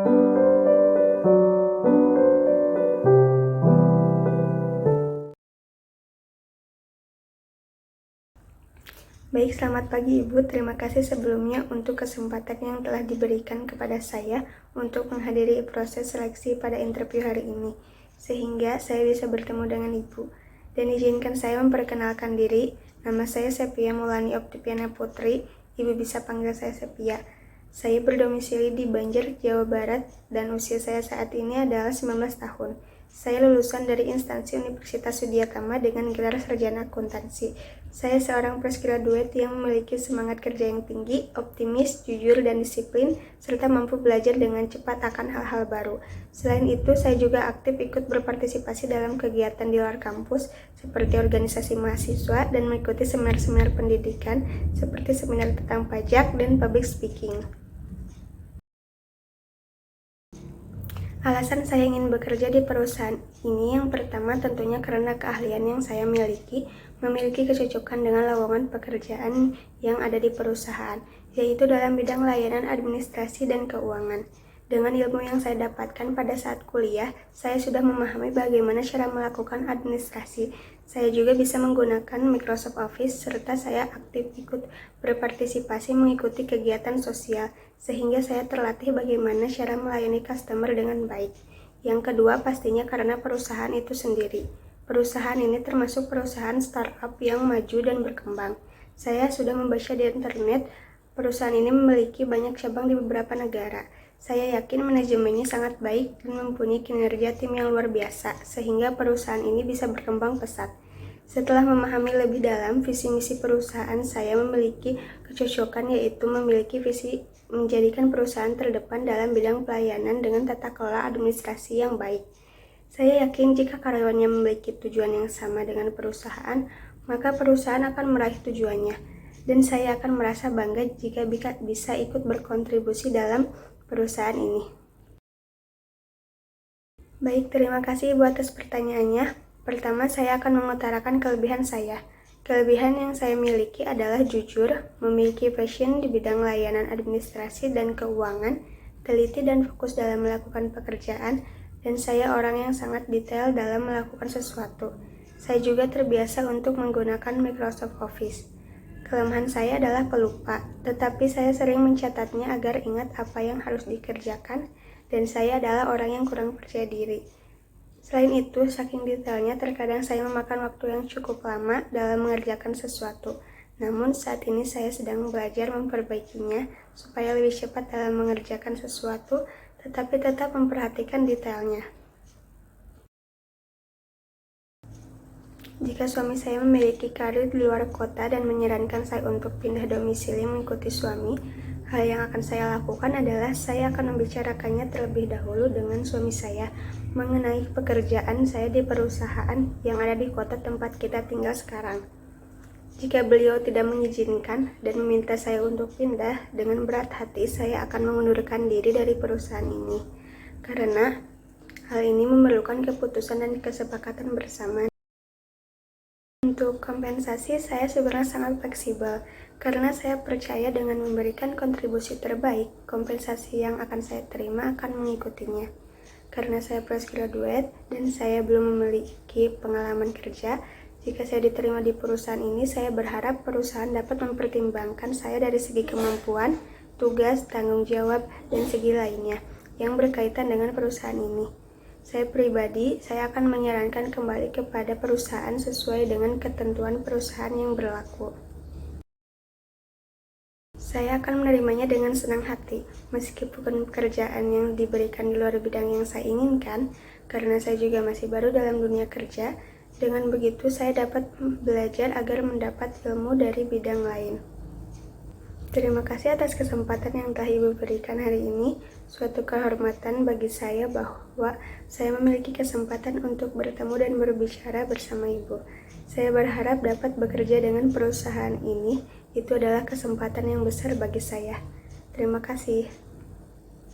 Baik, selamat pagi Ibu. Terima kasih sebelumnya untuk kesempatan yang telah diberikan kepada saya untuk menghadiri proses seleksi pada interview hari ini, sehingga saya bisa bertemu dengan Ibu. Dan izinkan saya memperkenalkan diri. Nama saya Sepia Maulani Optipiana Putri. Ibu bisa panggil saya Sepia. Saya berdomisili di Banjar, Jawa Barat, dan usia saya saat ini adalah 19 tahun. Saya lulusan dari instansi Universitas Sudiatama dengan gelar sarjana akuntansi. Saya seorang fresh graduate yang memiliki semangat kerja yang tinggi, optimis, jujur, dan disiplin, serta mampu belajar dengan cepat akan hal-hal baru. Selain itu, saya juga aktif ikut berpartisipasi dalam kegiatan di luar kampus, seperti organisasi mahasiswa, dan mengikuti seminar-seminar pendidikan, seperti seminar tentang pajak dan public speaking. Alasan saya ingin bekerja di perusahaan ini yang pertama tentunya karena keahlian yang saya memiliki kecocokan dengan lowongan pekerjaan yang ada di perusahaan, yaitu dalam bidang layanan administrasi dan keuangan. Dengan ilmu yang saya dapatkan pada saat kuliah, saya sudah memahami bagaimana cara melakukan administrasi. Saya juga bisa menggunakan Microsoft Office, serta saya aktif ikut berpartisipasi mengikuti kegiatan sosial, sehingga saya terlatih bagaimana cara melayani customer dengan baik. Yang kedua, pastinya karena perusahaan itu sendiri. Perusahaan ini termasuk perusahaan startup yang maju dan berkembang. Saya sudah membaca di internet, perusahaan ini memiliki banyak cabang di beberapa negara. Saya yakin manajemennya sangat baik dan mempunyai kinerja tim yang luar biasa, sehingga perusahaan ini bisa berkembang pesat. Setelah memahami lebih dalam visi misi perusahaan, saya memiliki kecocokan, yaitu memiliki visi menjadikan perusahaan terdepan dalam bidang pelayanan dengan tata kelola administrasi yang baik. Saya yakin jika karyawannya memiliki tujuan yang sama dengan perusahaan, maka perusahaan akan meraih tujuannya. Dan saya akan merasa bangga jika bisa ikut berkontribusi dalam perusahaan ini. Baik, terima kasih Ibu atas pertanyaannya. Pertama, saya akan mengutarakan kelebihan saya. Kelebihan yang saya miliki adalah jujur, memiliki passion di bidang layanan administrasi dan keuangan, teliti dan fokus dalam melakukan pekerjaan, dan saya orang yang sangat detail dalam melakukan sesuatu. Saya juga terbiasa untuk menggunakan Microsoft Office. Kelemahan saya adalah pelupa, tetapi saya sering mencatatnya agar ingat apa yang harus dikerjakan, dan saya adalah orang yang kurang percaya diri. Selain itu, saking detailnya terkadang saya memakan waktu yang cukup lama dalam mengerjakan sesuatu. Namun saat ini saya sedang belajar memperbaikinya supaya lebih cepat dalam mengerjakan sesuatu, tetapi tetap memperhatikan detailnya. Jika suami saya memiliki karir di luar kota dan menyarankan saya untuk pindah domisili mengikuti suami, hal yang akan saya lakukan adalah saya akan membicarakannya terlebih dahulu dengan suami saya mengenai pekerjaan saya di perusahaan yang ada di kota tempat kita tinggal sekarang. Jika beliau tidak mengizinkan dan meminta saya untuk pindah, dengan berat hati saya akan mengundurkan diri dari perusahaan ini, karena hal ini memerlukan keputusan dan kesepakatan bersama. Untuk kompensasi, saya sebenarnya sangat fleksibel, karena saya percaya dengan memberikan kontribusi terbaik, kompensasi yang akan saya terima akan mengikutinya. Karena saya fresh graduate dan saya belum memiliki pengalaman kerja, jika saya diterima di perusahaan ini, saya berharap perusahaan dapat mempertimbangkan saya dari segi kemampuan, tugas, tanggung jawab, dan segi lainnya yang berkaitan dengan perusahaan ini. Saya pribadi, saya akan menyarankan kembali kepada perusahaan sesuai dengan ketentuan perusahaan yang berlaku. Saya akan menerimanya dengan senang hati, meskipun pekerjaan yang diberikan di luar bidang yang saya inginkan, karena saya juga masih baru dalam dunia kerja. Dengan begitu, saya dapat belajar agar mendapat ilmu dari bidang lain. Terima kasih atas kesempatan yang telah Ibu berikan hari ini. Suatu kehormatan bagi saya bahwa saya memiliki kesempatan untuk bertemu dan berbicara bersama Ibu. Saya berharap dapat bekerja dengan perusahaan ini. Itu adalah kesempatan yang besar bagi saya. Terima kasih.